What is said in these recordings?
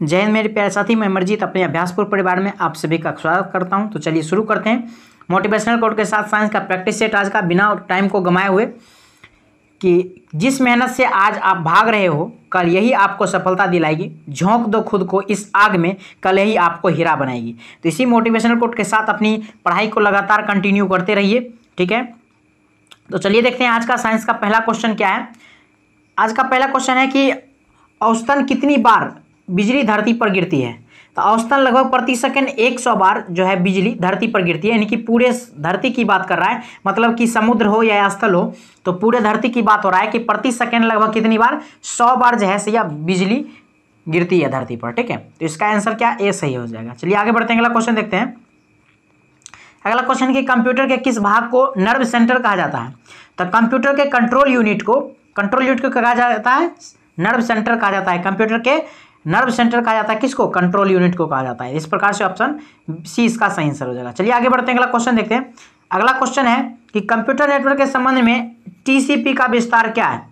जय हिंद मेरे प्यारे साथी, मैं अमरजीत अपने अभ्यासपुर परिवार में आप सभी का स्वागत करता हूं। तो चलिए शुरू करते हैं मोटिवेशनल कोट के साथ साइंस का प्रैक्टिस सेट आज का, बिना टाइम को गंवाए हुए। कि जिस मेहनत से आज आप भाग रहे हो कल यही आपको सफलता दिलाएगी। झोंक दो खुद को इस आग में, कल यही आपको हीरा बनाएगी। तो इसी मोटिवेशनल कोट के साथ अपनी पढ़ाई को लगातार कंटिन्यू करते रहिए, ठीक है। तो चलिए देखते हैं आज का साइंस का पहला क्वेश्चन क्या है। आज का पहला क्वेश्चन है कि औसतन कितनी बार बिजली धरती पर गिरती है। तो औसतन लगभग प्रति सेकंड 100 बार जो है बिजली धरती पर गिरती है, यानी कि पूरे धरती की बात कर रहा है, मतलब कि समुद्र हो या स्थल हो, तो पूरे धरती की बात हो रहा है कि प्रति सेकंड लगभग कितनी बार 100 बार जो है या बिजली गिरती है धरती पर, ठीक है। तो इसका आंसर क्या, ए सही हो जाएगा। चलिए आगे बढ़ते हैं, अगला क्वेश्चन देखते हैं। अगला क्वेश्चन कि कंप्यूटर के किस भाग को नर्व सेंटर कहा जाता है। तो कंप्यूटर के कंट्रोल यूनिट को कहा जाता है नर्व सेंटर कहा जाता है। कंप्यूटर के नर्व सेंटर कहा जाता है किसको, कंट्रोल यूनिट को कहा जाता है। इस प्रकार से ऑप्शन सी इसका सही आंसर हो जाएगा। चलिए आगे बढ़ते हैं, अगला क्वेश्चन देखते हैं। अगला क्वेश्चन है कि कंप्यूटर नेटवर्क के संबंध में टीसीपी का विस्तार क्या है।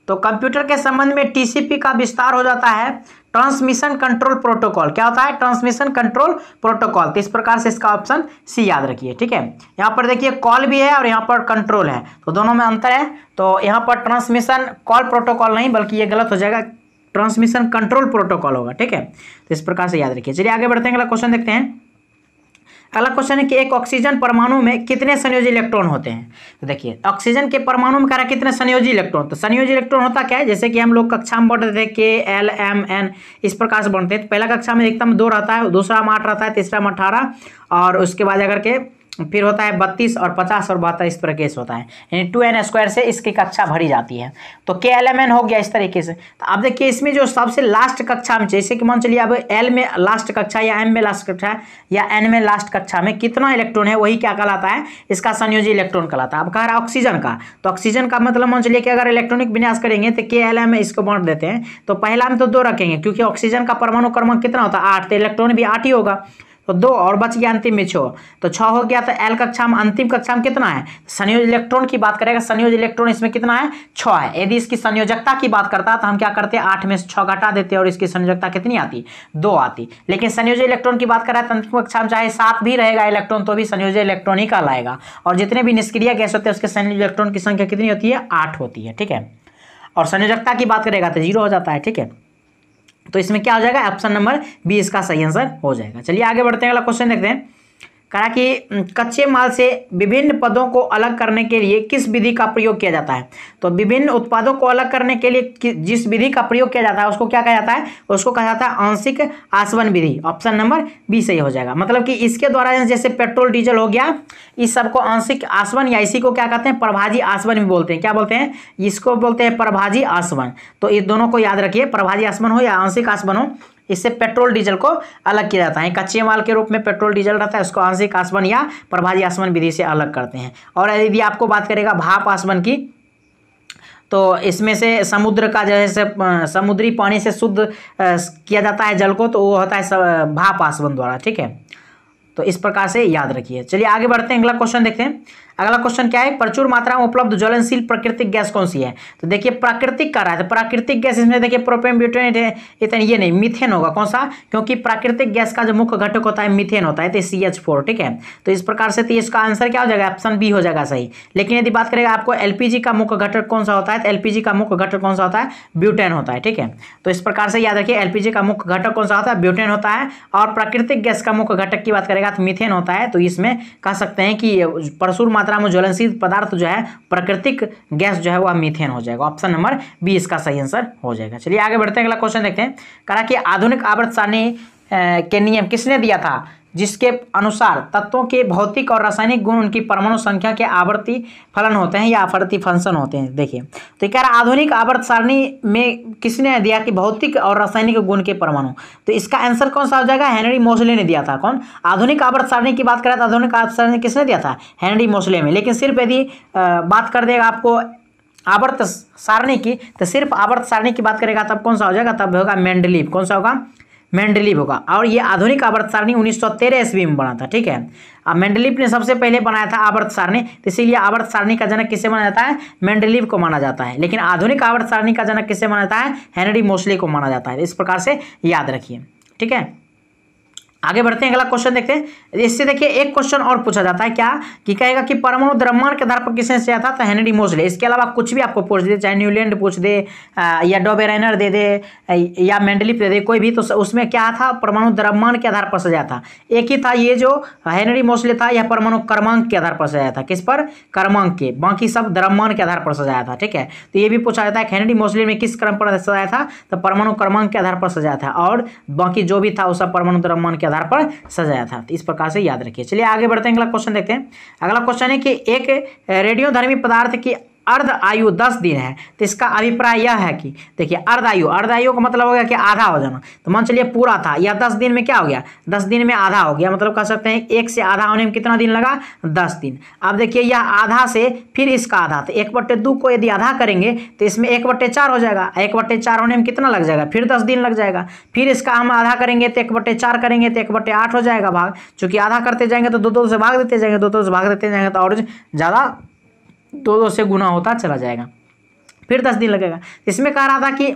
तो कंप्यूटर के संबंध में टीसीपी का विस्तार हो जाता है ट्रांसमिशन कंट्रोल प्रोटोकॉल। क्या होता है, ट्रांसमिशन कंट्रोल प्रोटोकॉल। तो इस प्रकार से इसका ऑप्शन सी याद रखिए, ठीक है। यहाँ पर देखिए कॉल भी है और यहाँ पर कंट्रोल है, तो दोनों में अंतर है। तो यहाँ पर ट्रांसमिशन कॉल प्रोटोकॉल नहीं, बल्कि ये गलत हो जाएगा, ट्रांसमिशन कंट्रोल प्रोटोकॉल होगा, ठीक है। तो इस प्रकार से याद रखिए। चलिए आगे बढ़ते हैं, अगला क्वेश्चन देखते हैं। अगला क्वेश्चन है कि एक ऑक्सीजन परमाणु में कितने संयोजी इलेक्ट्रॉन होते हैं। तो देखिए ऑक्सीजन के परमाणु में कह रहा है कितने संयोजी इलेक्ट्रॉन। तो संयोजी इलेक्ट्रॉन होता क्या है, जैसे कि हम लोग कक्षा में बढ़ते थे के एल एम एन, इस प्रकार से बढ़ते हैं। तो पहला कक्षा में एकदम 2 रहता है, दूसरा में 8 रहता है, तीसरा में 18, और उसके बाद अगर के फिर होता है 32 और 50 और 72, इस तरह केस होता है, यानी 2n² से इसकी कक्षा भरी जाती है। तो KLMN हो गया इस तरीके से। तो आप देखिए इसमें जो सबसे लास्ट कक्षा में, जैसे कि मान चलिए अब L में लास्ट कक्षा या M में लास्ट कक्षा या N में लास्ट कक्षा में कितना इलेक्ट्रॉन है, वही क्या कहलाता है, इसका संयोजी इलेक्ट्रॉन कहलाता है। अब कह रहा है ऑक्सीजन का, तो ऑक्सीजन का मतलब मान चलिए कि अगर इलेक्ट्रॉनिक विन्यास करेंगे तो KLM में इसको बांट देते हैं। तो पहला में तो 2 रखेंगे, क्योंकि ऑक्सीजन का परमाणु क्रमांक कितना होता है 8, तो इलेक्ट्रॉन भी 8 ही होगा। तो 2 और बच गया अंतिम में 6, तो 6 हो गया। तो एल कक्षा में अंतिम कक्षा में कितना है, संयोज इलेक्ट्रॉन की बात करेगा, संयोज इलेक्ट्रॉन इसमें कितना है 6 है। यदि इसकी संयोजकता की बात करता है तो हम क्या करते हैं 8 में से 6 घटा देते हैं और इसकी संयोजकता कितनी आती, 2 आती। लेकिन संयोजी इलेक्ट्रॉन की बात कर रहा है तो अंतिम कक्षा में चाहे 7 भी रहेगा इलेक्ट्रॉन तो भी संयोजी इलेक्ट्रॉन ही कहलाएगा। और जितने भी निष्क्रिय गैस होते हैं उसके संयोजी इलेक्ट्रॉन की संख्या कितनी होती है, 8 होती है, ठीक है। और संयोजकता की बात करेगा तो 0 हो जाता है, ठीक है। तो इसमें क्या हो जाएगा, ऑप्शन नंबर बी इसका सही आंसर हो जाएगा। चलिए आगे बढ़ते हैं, अगला क्वेश्चन देखते हैं। कहा कि कच्चे माल से विभिन्न पदों को अलग करने के लिए किस विधि का प्रयोग किया जाता है। तो विभिन्न उत्पादों को अलग करने के लिए जिस विधि का प्रयोग किया जाता है उसको क्या कहा जाता है, उसको कहा जाता है आंशिक आसवन विधि। ऑप्शन नंबर बी सही हो जाएगा। मतलब कि इसके द्वारा जैसे पेट्रोल डीजल हो गया, इस सबको आंशिक आसवन या इसी को क्या कहते हैं प्रभाजी आसवन भी बोलते हैं। क्या बोलते हैं, इसको बोलते हैं प्रभाजी आसवन। तो इस दोनों को याद रखिए, प्रभाजी आसवन हो या आंशिक आसवन हो, इससे पेट्रोल डीजल को अलग किया जाता है। कच्चे माल के रूप में पेट्रोल डीजल रहता है, उसको आंशिक आसवन या प्रभाजी आसवन विधि से अलग करते हैं। और यदि आपको बात करेगा भाप आसवन की, तो इसमें से समुद्र का जैसे समुद्री पानी से शुद्ध किया जाता है जल को, तो वो होता है भाप आसवन द्वारा, ठीक है। तो इस प्रकार से याद रखिए। चलिए आगे बढ़ते हैं, अगला क्वेश्चन देखते हैं। अगला क्वेश्चन क्या है, प्रचुर मात्रा में उपलब्ध ज्वलनशील प्राकृतिक गैस कौन सी है। तो देखिए प्राकृतिक कर रहा है, तो प्राकृतिक गैस इसमें देखिए प्रोपेन ब्यूटेन इथेन, ये नहीं मीथेन होगा। कौन सा, क्योंकि प्राकृतिक गैस का जो मुख्य घटक होता है मीथेन होता है, तो CH4, ठीक है। तो इस प्रकार से तो इसका आंसर क्या हो जाएगा, ऑप्शन बी हो जाएगा सही। लेकिन यदि बात करेगा आपको LPG का मुख्य घटक कौन सा होता है, तो LPG का मुख्य घटक कौन सा होता है, ब्यूटेन होता है, ठीक है। तो इस प्रकार से याद रखिए LPG का मुख्य घटक कौन सा होता है, ब्यूटेन होता है। और प्राकृतिक गैस का मुख्य घटक की बात करेगा तो मीथेन होता है। तो इसमें कह सकते हैं कि प्रचुर मात्रा में ज्वलनशील पदार्थ जो है प्राकृतिक गैस जो है वह मीथेन हो जाएगा। ऑप्शन नंबर बी इसका सही आंसर हो जाएगा। चलिए आगे बढ़ते हैं, अगला क्वेश्चन देखते हैं। कहा कि आधुनिक आवर्त सारणी के नियम किसने दिया था, जिसके अनुसार तत्वों के भौतिक और रासायनिक गुण उनकी परमाणु संख्या के आवर्ती फलन होते हैं या आवर्ती फंक्शन होते हैं। देखिए तो क्या आधुनिक आवर्त सारणी में किसने दिया कि भौतिक और रासायनिक गुण के परमाणु, तो इसका आंसर कौन सा हो जाएगा, हेनरी मोसले ने दिया था। कौन, आधुनिक आवर्त सारणी की बात करें तो आधुनिक आवर्त सारणी किसने दिया था, हेनरी मोसले में। लेकिन सिर्फ यदि बात कर देगा आपको आवर्त सारणी की, तो सिर्फ आवर्त सारणी की बात करेगा तब कौन सा हो जाएगा, तब होगा मेंडलीव। कौन सा होगा, मेंडलीव होगा। और ये आधुनिक आवर्त सारणी 1913 ईस्वी में बना था, ठीक है। अब मेंडलीव ने सबसे पहले बनाया था आवर्त सारणी, तो इसीलिए आवर्त सारणी का जनक किसे माना जाता है? मेंडलीव को माना जाता है। लेकिन आधुनिक आवर्त सारणी का जनक किसे माना जाता है? हेनरी मोसले को माना जाता है। इस प्रकार से याद रखिए, ठीक है। आगे बढ़ते हैं, अगला क्वेश्चन देखते हैं। इससे देखिए एक क्वेश्चन और पूछा जाता है, क्या कि कहेगा कि परमाणु द्रव्यमान के आधार पर किसने किया था? तो हेनरी मोसले। इसके अलावा कुछ भी आपको पूछ दे, चाहे न्यूलैंड पूछ दे या डॉबेरेनर दे दे या मेंडलीव दे दे, कोई भी, तो उसमें क्या था? परमाणु द्रव्यमान के आधार पर सजाया था। एक ही था ये जो हेनरी मोसले था, यह परमाणु क्रमांक के आधार पर सजाया था। किस पर? क्रमांक के। बाकी सब द्रव्यमान के आधार पर सजाया था, ठीक है। तो ये भी पूछा जाता है कि हेनरी मोसले ने किस क्रम पर सजाया था? तो परमाणु क्रमांक के आधार पर सजाया था, और बाकी जो भी था वो सब परमाणु द्रव्यमान के आधार पर सजाया था। तो इस प्रकार से याद रखिए। चलिए आगे बढ़ते हैं, अगला क्वेश्चन देखते हैं। अगला क्वेश्चन है कि एक रेडियोधर्मी पदार्थ की अर्ध आयु 10 दिन है, तो इसका अभिप्राय यह है कि देखिए अर्ध आयु का मतलब हो गया कि आधा हो जाना। तो मान चलिए पूरा था, या 10 दिन में क्या हो गया? 10 दिन में आधा हो गया। मतलब कह सकते हैं 1 से आधा होने में कितना दिन लगा? 10 दिन। अब देखिए यह आधा से फिर इसका आधा, तो 1/2 को यदि आधा करेंगे तो इसमें 1/4 हो जाएगा। 1/4 होने में कितना लग जाएगा? फिर 10 दिन लग जाएगा। फिर इसका हम आधा करेंगे तो 1/4 करेंगे तो 1/8 हो जाएगा भाग। चूंकि आधा करते जाएंगे तो 2 से भाग देते जाएंगे, 2 से भाग देते जाएंगे तो और ज़्यादा 2 से गुना होता चला जाएगा। फिर 10 दिन लगेगा। इसमें कह रहा था कि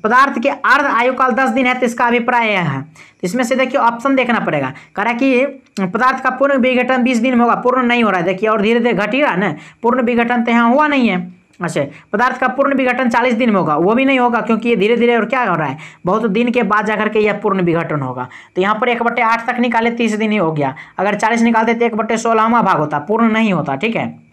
पदार्थ के अर्ध आयुकाल 10 दिन है, तो इसका अभिप्राय यह है। इसमें से देखिए ऑप्शन देखना पड़ेगा। कह रहा है कि पदार्थ का पूर्ण विघटन 20 दिन में होगा। पूर्ण नहीं हो रहा है, देखिए, और धीरे धीरे घट ही रहा है ना। पूर्ण विघटन तो यहाँ हुआ नहीं है। अच्छा, पदार्थ का पूर्ण विघटन 40 दिन में होगा, वो भी नहीं होगा, क्योंकि ये धीरे धीरे और क्या हो रहा है, बहुत दिन के बाद जाकर के यह पूर्ण विघटन होगा। तो यहाँ पर 1/8 तक निकाले 30 दिन ही हो गया। अगर 40 निकालते तो 1/16वां भाग होता, पूर्ण नहीं होता, ठीक है।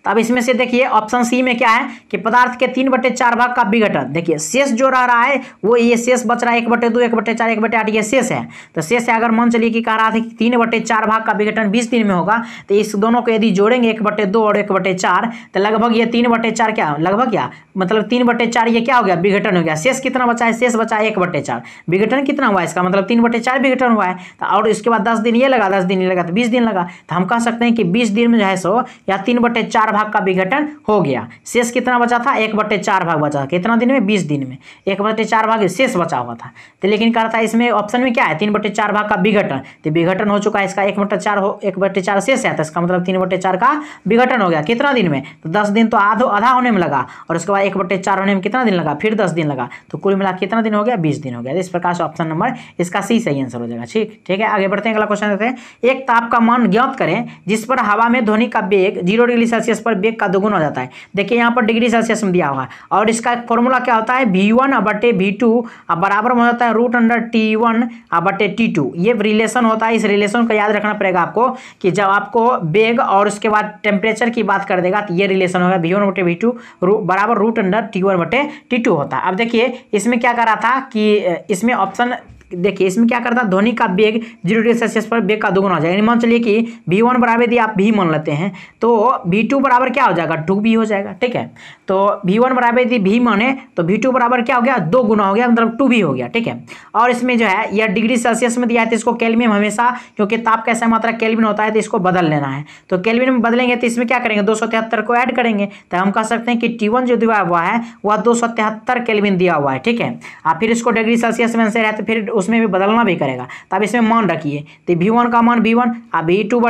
तो अब इसमें से देखिए ऑप्शन सी में क्या है कि पदार्थ के 3/4 भाग का विघटन। देखिए शेष जो रह रहा है वो ये शेष बच रहा है 1/2, 1/4, 1/8, ये शेष है। तो शेष है, अगर मान चलिए कि कह रहा था कि 3/4 भाग का विघटन 20 दिन में होगा, तो इस दोनों को यदि जोड़ेंगे 1/2 और 1/4, तो लगभग ये 3/4 क्या, लगभग क्या मतलब 3/4 ये क्या हो गया? विघटन हो गया। शेष कितना बचा है? शेष बचा है 1/4। विघटन कितना हुआ इसका? मतलब 3/4 विघटन हुआ है। तो और इसके बाद 10 दिन ये लगा, 10 दिन ये लगा, तो 20 दिन लगा। तो हम कह सकते हैं कि 20 दिन में जो है सो या 3/4 भाग का विघटन हो गया। शेष कितना बचा था? 1/4 भाग बचा। कितना दिन में? 20 दिन में 1/4 भाग शेष बचा हुआ था। तो लेकिन कह रहा था इसमें ऑप्शन में क्या है? 3/4 भाग का विघटन। तो विघटन हो चुका है इसका, 1/4 शेष है, तो इसका मतलब 3/4 का विघटन हो गया। कितना दिन में? तो 10 दिन तो आधा होने में लगा, और उसके बाद 1/4 होने में कितना दिन लगा? फिर 10 दिन लगा। तो कुल मिला कितना दिन हो गया? 20 दिन हो गया। इस प्रकार से ऑप्शन नंबर इसका सी सही आंसर हो जाएगा। ठीक है, आगे बढ़ते हैं, अगला क्वेश्चन देते हैं। एक ताप का मान ज्ञात करें जिस पर हवा में ध्वनि का वेग 0 डिग्री सेल्सियस पर वेग का दोगुना हो जाता है। देखिए यहाँ पर डिग्री सेल्सियस में दिया हुआ है, और इसका एक फॉर्मूला क्या होता है? V1/V2 बराबर हो जाता है √T1/T2। ये रिलेशन होता है। इस रिलेशन को याद रखना पड़ेगा आपको, कि जब आपको वेग और उसके बाद टेम्परेचर की बात कर देगा तो ये रिलेशन होगा V1/V2 बराबर √T1/T2 होता है। अब देखिए इसमें क्या कर रहा था कि इसमें ऑप्शन देखिए, इसमें क्या करता है? ध्वनि का वेग 0 डिग्री सेल्सियस पर वेग का दोगुना हो जाएगा। मान चलिए कि V1 बराबर यदि आप V मान लेते हैं, तो V2 बराबर क्या हो जाएगा? 2V हो जाएगा, ठीक है। तो V1 बराबर यदि V माने तो V2 बराबर क्या हो गया? 2 गुना हो गया, मतलब 2V हो गया, ठीक है। और इसमें जो है यह डिग्री सेल्सियस में दिया है, तो इसको केल्विन में हमेशा, क्योंकि ताप कैसा मात्रा केल्विन होता है, तो इसको बदल लेना है। तो केल्विन में बदलेंगे तो इसमें क्या करेंगे? 273 को ऐड करेंगे, तो हम कह सकते हैं कि T1 जो दिया हुआ है वह 273 केल्विन दिया हुआ है, ठीक है। आप फिर इसको डिग्री सेल्सियस में से रहते, फिर उसमें भी बदलना भी करेगा। तो अब इसमें मान रखिए, तो V1 का मान V1, अब V2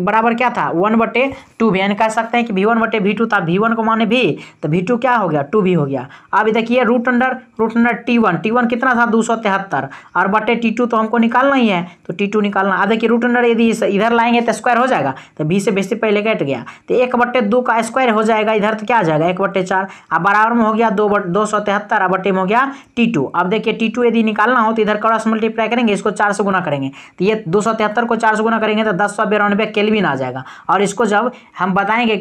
बराबर क्या था? 1/2V। यानी कह सकते हैं कि V1/V2 था, V1 को माने V, तो V2 क्या हो गया? 2V हो गया। अब देखिए √T1 कितना था? 273, और /T2 तो हमको निकालना ही है, तो T2 निकालना। अब देखिए √, यदि इधर लाएंगे तो स्क्वायर हो जाएगा, तो V से बेसिक पहले कट गया, तो 1/2 का स्क्वायर हो जाएगा इधर, तो क्या आ जाएगा? 1/4। अब बराबर में हो गया 273, अब बटे में हो गया T2। अब देखिए T2 यदि निकालना हो तो इधर क्रॉस मल्टीप्लाई करेंगे, इसको 4 से गुना करेंगे, तो ये 273 को 4 से गुना करेंगे तो 1092 केल्विन आ जाएगा। और इसको जब हम बताएंगे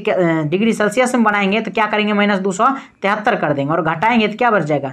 डिग्री सेल्सियस में बनाएंगे तो क्या करेंगे? -273 कर देंगे, और घटाएंगे तो क्या बच जाएगा?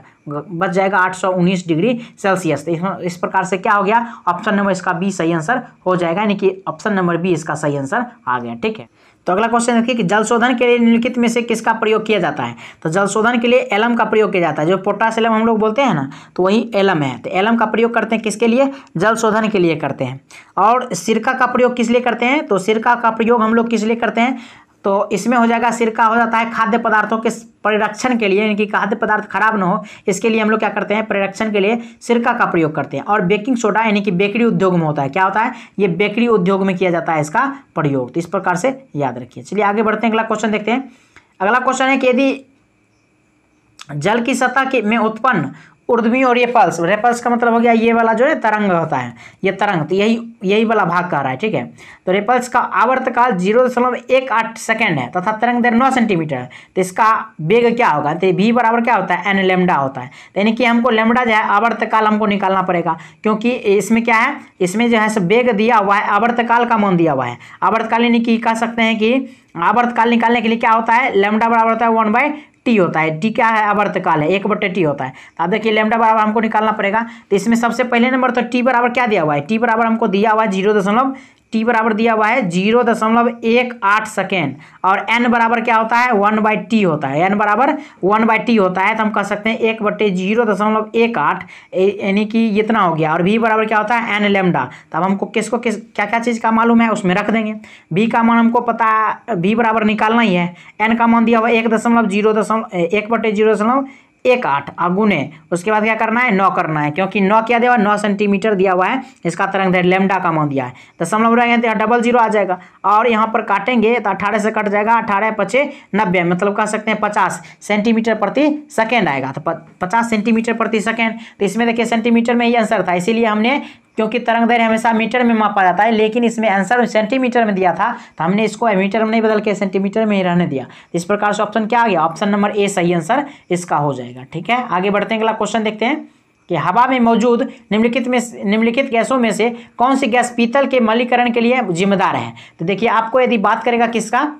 819 डिग्री सेल्सियस। तो इस प्रकार से क्या हो गया? ऑप्शन नंबर इसका बी सही आंसर हो जाएगा, यानी कि ऑप्शन नंबर बी इसका सही आंसर आ गया, ठीक है। तो अगला क्वेश्चन देखिए कि जल शोधन के लिए निम्नलिखित में से किसका प्रयोग किया जाता है? तो जल शोधन के लिए एलम का प्रयोग किया जाता है। जो पोटास एलम हम लोग बोलते हैं ना, तो वही एलम है। तो एलम का प्रयोग करते हैं किसके लिए? जल शोधन के लिए करते हैं। और सिरका का प्रयोग किस लिए करते हैं? तो सिरका का प्रयोग हम लोग किस लिए करते हैं? तो इसमें हो जाएगा सिरका हो जाता है खाद्य पदार्थों के परिरक्षण के लिए, यानी कि खाद्य पदार्थ खराब ना हो इसके लिए हम लोग क्या करते हैं, परिरक्षण के लिए सिरका का प्रयोग करते हैं। और बेकिंग सोडा यानी कि बेकरी उद्योग में होता है, क्या होता है, ये बेकरी उद्योग में किया जाता है इसका प्रयोग। तो इस प्रकार से याद रखिए। चलिए आगे बढ़ते हैं, अगला क्वेश्चन देखते हैं। अगला क्वेश्चन है कि यदि जल की सतह के में उत्पन्न ऊर्ध्वी और रेपल्स, रेपल्स का मतलब हो गया ये वाला जो है तरंग होता है, ये तरंग, तो यही वाला भाग कह रहा है, ठीक है। तो रेपल्स का आवर्तकाल 0.18 सेकेंड है तथा तरंग दैर्ध्य 9 सेंटीमीटर है, तो इसका वेग क्या होगा, तो v बराबर क्या होता है, एन लेमडा होता है। तो यानी कि हमको लेमडा जो है आवर्तकाल हमको निकालना पड़ेगा, क्योंकि इसमें क्या है, इसमें जो है सो वेग दिया हुआ है, आवर्तकाल का मान दिया हुआ है। आवर्तकाल यानी कि कह सकते हैं कि आवर्तकाल निकालने के लिए क्या होता है, लेमडा बराबर होता है 1/t होता है। टी क्या है, आवर्तकाल है, 1/t होता है। तो आप देखिए लेमडा बराबर हमको निकालना पड़ेगा। तो इसमें सबसे पहले नंबर तो टी बराबर क्या दिया हुआ है, टी बराबर हमको दिया हुआ है टी बराबर दिया हुआ है 0.18 सेकेंड, और एन बराबर क्या होता है, 1/t होता है। एन बराबर 1/t होता है, तो हम कह सकते हैं 1/0.18 यानी कि इतना हो गया। और v बराबर क्या होता है, एन लेमडा। तब हमको किसको क्या क्या चीज़ का मालूम है उसमें रख देंगे। v का मान हमको पता है, v बराबर निकालना ही है। n का मान दिया हुआ 1.8 गुने, उसके बाद क्या करना है, 9 करना है, क्योंकि 9 क्या दिया हुआ है, 9 सेंटीमीटर दिया हुआ है इसका तरंग दैर्ध्य, लेमडा का मान दिया है। दशमलव रहेंगे तो 00 आ जाएगा, और यहाँ पर काटेंगे तो 18 से कट जाएगा, 18×5 = 90, मतलब कह सकते हैं 50 सेंटीमीटर प्रति सेकेंड आएगा। तो 50 सेंटीमीटर प्रति सेकेंड, तो इसमें देखिए सेंटीमीटर में ही आंसर था, इसीलिए हमने, क्योंकि तरंग दैर्ध्य हमेशा मीटर में मापा जाता है, लेकिन इसमें आंसर सेंटीमीटर में दिया था, तो हमने इसको मीटर में नहीं बदल के सेंटीमीटर में ही रहने दिया। इस प्रकार से ऑप्शन क्या आ गया, ऑप्शन नंबर ए सही आंसर इसका हो जाएगा। ठीक है, आगे बढ़ते हैं, अगला क्वेश्चन देखते हैं कि हवा में मौजूद निम्नलिखित गैसों में से कौन सी गैस पीतल के मलिनीकरण के लिए जिम्मेदार है। तो देखिए आपको यदि बात करेगा किसका,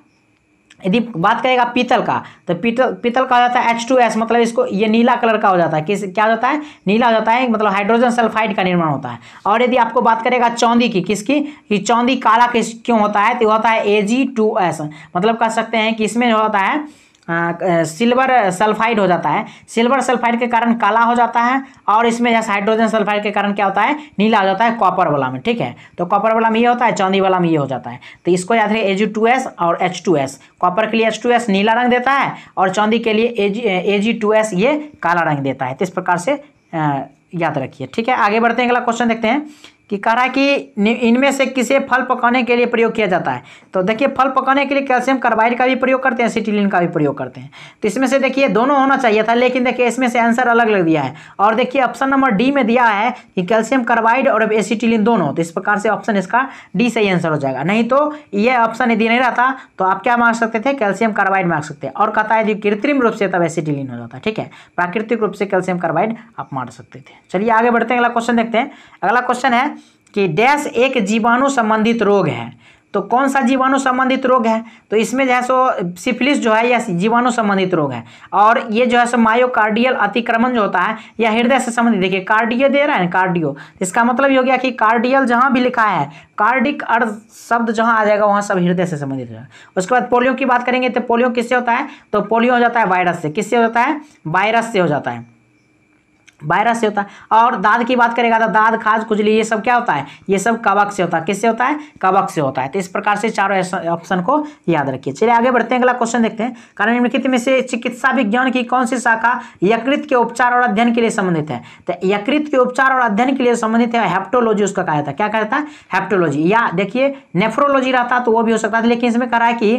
यदि बात करेगा पीतल का, तो पीतल का हो जाता है H2S, मतलब इसको ये नीला कलर का हो जाता है, क्या हो जाता है, नीला हो जाता है, मतलब हाइड्रोजन सल्फाइड का निर्माण होता है। और यदि आपको बात करेगा चांदी की, किसकी, कि चांदी काला क्यों होता है, तो होता है Ag2S, मतलब कह सकते हैं कि इसमें जो होता है सिल्वर सल्फाइड हो जाता है, सिल्वर सल्फाइड के कारण काला हो जाता है, और इसमें जैसे हाइड्रोजन सल्फाइड के कारण क्या होता है, नीला हो जाता है कॉपर वाला में। ठीक है, तो कॉपर वाला में ये होता है, चांदी वाला में ये हो जाता है। तो इसको याद रखिए Ag2S और H2S। कॉपर के लिए H2S नीला रंग देता है, और चांदी के लिए Ag2S ये काला रंग देता है। तो इस प्रकार से याद रखिए। ठीक है, आगे बढ़ते हैं, अगला क्वेश्चन देखते हैं कि कह रहा है कि इनमें से किसे फल पकाने के लिए प्रयोग किया जाता है। तो देखिए फल पकाने के लिए कैल्शियम कार्बाइड का भी प्रयोग करते हैं, एसिटिलीन का भी प्रयोग करते हैं। तो इसमें से देखिए दोनों होना चाहिए था, लेकिन देखिए इसमें से आंसर अलग अलग दिया है। और देखिए ऑप्शन नंबर डी में दिया है कि कैल्शियम कार्बाइड और एसिटिलीन दोनों, तो इस प्रकार से ऑप्शन इसका डी सही आंसर हो जाएगा। नहीं तो ये ऑप्शन यदि नहीं रहता तो आप क्या मांग सकते थे, कैल्शियम कार्बाइड मांग सकते हैं। और कहता है यदि कृत्रिम रूप से तब एसिटिलीन हो जाता है। ठीक है, प्राकृतिक रूप से कैल्शियम कार्बाइड आप मार सकते थे। चलिए आगे बढ़ते हैं, अगला क्वेश्चन देखते हैं। अगला क्वेश्चन है कि डैश एक जीवाणु संबंधित रोग है। तो कौन सा जीवाणु संबंधित रोग है, तो इसमें जो है सो सिफिलिस जो है यह जीवाणु संबंधित रोग है। और ये जो है सो मायोकार्डियल अतिक्रमण जो होता है यह हृदय से संबंधित, देखिए कार्डियो दे रहा है ना, कार्डियो, इसका मतलब ये हो गया कि कार्डियल जहां भी लिखा है, कार्डिक अर्थ शब्द जहां आ जाएगा वहां सब हृदय से संबंधित है। उसके बाद पोलियो की बात करेंगे, तो पोलियो किससे होता है, तो पोलियो हो जाता है वायरस से। किससे होता है, वायरस से हो जाता है, वायरस से होता है। और दाद की बात करेगा तो दाद, खाज, खुजली, ये सब क्या होता है, ये सब कवक से होता है। किससे होता है, कवक से होता है। तो इस प्रकार से चारों ऑप्शन को याद रखिए। चलिए आगे बढ़ते हैं, अगला क्वेश्चन देखते हैं। कारण निम्नलिखित में से चिकित्सा विज्ञान की कौन सी शाखा यकृत के उपचार और अध्ययन के लिए संबंधित है। तो यकृत के उपचार और अध्ययन के लिए संबंधित है हेप्टोलॉजी, उसका कहा जाता है। क्या कहता है, हेप्टोलॉजी। या देखिए नेफ्रोलॉजी रहता तो वो भी हो सकता था, लेकिन इसमें कह रहा है कि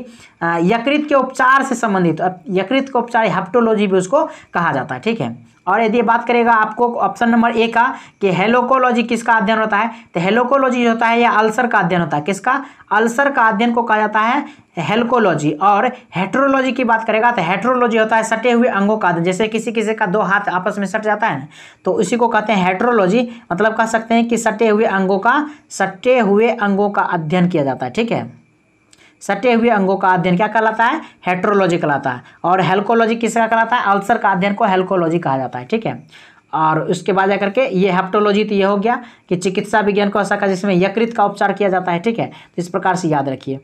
यकृत के उपचार से संबंधित, यकृत के उपचार हेप्टोलॉजी भी उसको कहा जाता है। ठीक है, और यदि बात करेगा आपको ऑप्शन नंबर ए का कि हेलोकोलॉजी किसका अध्ययन होता है, तो हेलोकोलॉजी होता है या अल्सर का अध्ययन होता है। किसका, अल्सर का अध्ययन को कहा जाता है हेलोकोलॉजी। और हेट्रोलॉजी की बात करेगा तो हेट्रोलॉजी होता है सटे हुए अंगों का अध्ययन, जैसे किसी किसी का दो हाथ आपस में सट जाता है ना, तो उसी को कहते हैं हेट्रोलॉजी। मतलब कह सकते हैं कि सटे हुए अंगों का अध्ययन किया जाता है। ठीक है, सटे हुए अंगों का अध्ययन क्या कहलाता है, हेट्रोलॉजी कहलाता है। और हेल्कोलॉजी किसका कहलाता है, अल्सर का अध्ययन को हेल्कोलॉजी कहा जाता है। ठीक है, और उसके बाद जाकर के ये हेप्टोलॉजी, तो ये हो गया कि चिकित्सा विज्ञान को शाखा जिसमें यकृत का उपचार किया जाता है। ठीक है, तो इस प्रकार से याद रखिए।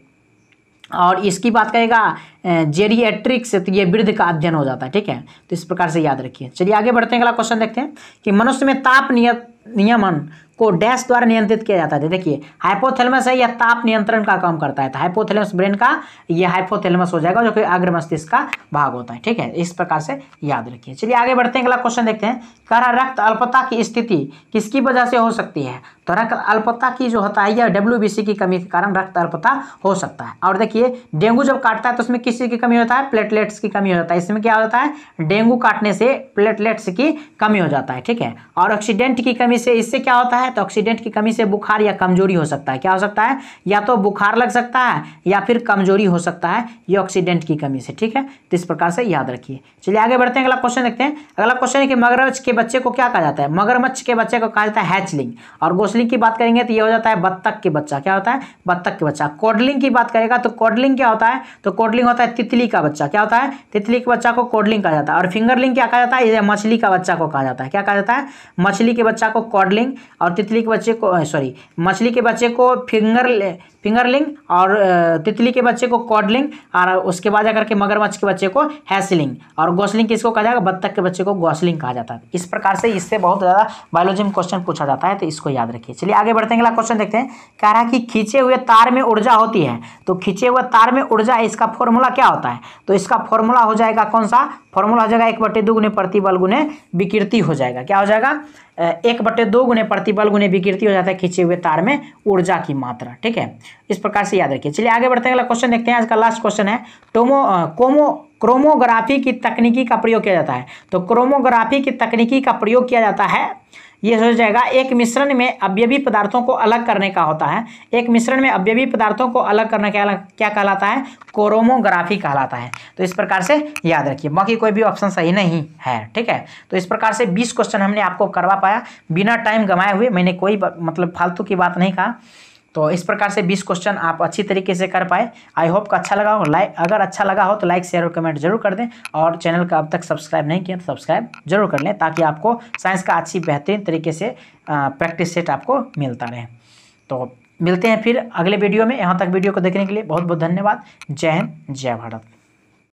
और इसकी बात करेगा जेरिएट्रिक्स से, तो ये वृद्ध का अध्ययन हो जाता है। ठीक है, तो इस प्रकार से याद रखिए। चलिए आगे बढ़ते हैं, अगला क्वेश्चन देखते हैं कि मनुष्य में ताप नियमन को डैश द्वारा नियंत्रित किया जाता है। देखिए हाइपोथैलेमस है, यह ताप नियंत्रण का काम करता है। तो हाइपोथैलेमस ब्रेन का ये हाइपोथैलेमस हो जाएगा, जो कि अग्र मस्तिष्क का भाग होता है। ठीक है, इस प्रकार से याद रखिए। चलिए आगे बढ़ते हैं, अगला क्वेश्चन देखते हैं। कह रहा रक्त अल्पता की स्थिति किसकी वजह से हो सकती है। तो रक्त अल्पता की जो होता है यह WBC की कमी के कारण रक्त अल्पता हो सकता है। और देखिए डेंगू जब काटता है तो उसमें किस चीज की कमी होता है, प्लेटलेट्स की कमी हो जाता है। इसमें क्या होता है, डेंगू काटने से प्लेटलेट्स की कमी हो जाता है। ठीक है, और ऑक्सीडेंट की कमी से इससे क्या होता है, तो ऑक्सीडेंट की कमी से बुखार या कमजोरी हो सकता है। क्या हो सकता है, या तो बुखार लग सकता है या फिर कमजोरी हो सकता है, ये ऑक्सीडेंट की कमी से। ठीक है, तो इस प्रकार से याद रखिए। चलिए आगे बढ़ते हैं, अगला क्वेश्चन देखते हैं। अगला क्वेश्चन है कि मगरमच्छ के बच्चे को क्या कहा जाता है। मगरमच्छ के बच्चे को कहा जाता है हैचलिंग। और गोसलिंग की बात करेंगे तो ये हो जाता है बत्तख के बच्चा। क्या होता है, बत्तख के बच्चा। कोडलिंग की बात करेगा तो कोडलिंग क्या होता है, तो कोडलिंग होता है तितली का बच्चा। क्या होता है, तितली के बच्चा को कोडलिंग कहा जाता है। और फिंगरलिंग क्या कहा जाता है, ये मछली का बच्चा को कहा जाता है। क्या कहा जाता है, मछली के बच्चा को कोडलिंग और तितली के बच्चे को मछली के बच्चे को फिंगरलिंग और तितली के बच्चे को कोडलिंग, और उसके बाद जाकर के मगरमच्छ के बच्चे को हैसलिंग, और गोसलिंग किसको कहा जाएगा, बत्तख के बच्चे को गोसलिंग कहा जाता है। इस प्रकार से इससे बहुत ज़्यादा बायोलॉजी में क्वेश्चन पूछा जाता है, तो इसको याद रखिए। चलिए आगे बढ़ते हैं, अगला क्वेश्चन देखते हैं। कह रहा है कि खींचे हुए तार में ऊर्जा होती है। तो खींचे हुए तार में ऊर्जा, इसका फॉर्मूला क्या होता है, तो इसका फॉर्मूला हो जाएगा कौन सा, फॉर्मूला हो जाएगा 1/2 गुने प्रतिबल गुने विकृति हो जाएगा। क्या हो जाएगा, 1/2 गुने प्रतिबल गुने विकृति हो जाता है खींचे हुए तार में ऊर्जा की मात्रा। ठीक है, इस प्रकार से याद रखिए। चलिए आगे बढ़ते हैं, अगला क्वेश्चन देखते हैं। आज का लास्ट क्वेश्चन है, क्रोमोग्राफी की तकनीकी का प्रयोग किया जाता है। तो क्रोमोग्राफी की तकनीकी का प्रयोग किया जाता है, ये हो जाएगा एक मिश्रण में अवयवी पदार्थों को अलग करने का होता है। एक मिश्रण में अवयवी पदार्थों को अलग करने का क्या कहलाता है, क्रोमोग्राफी कहलाता है। तो इस प्रकार से याद रखिए, बाकी कोई भी ऑप्शन सही नहीं है। ठीक है, तो इस प्रकार से 20 क्वेश्चन हमने आपको करवा पाया बिना टाइम गंवाए हुए। मैंने कोई मतलब फालतू की बात नहीं कहा। तो इस प्रकार से 20 क्वेश्चन आप अच्छी तरीके से कर पाए। आई होप का अच्छा लगा हो। अगर अच्छा लगा हो तो लाइक शेयर और कमेंट जरूर कर दें, और चैनल का अब तक सब्सक्राइब नहीं किया तो सब्सक्राइब जरूर कर लें, ताकि आपको साइंस का अच्छी बेहतरीन तरीके से प्रैक्टिस सेट आपको मिलता रहे। तो मिलते हैं फिर अगले वीडियो में। यहाँ तक वीडियो को देखने के लिए बहुत बहुत धन्यवाद। जय हिंद, जय भारत।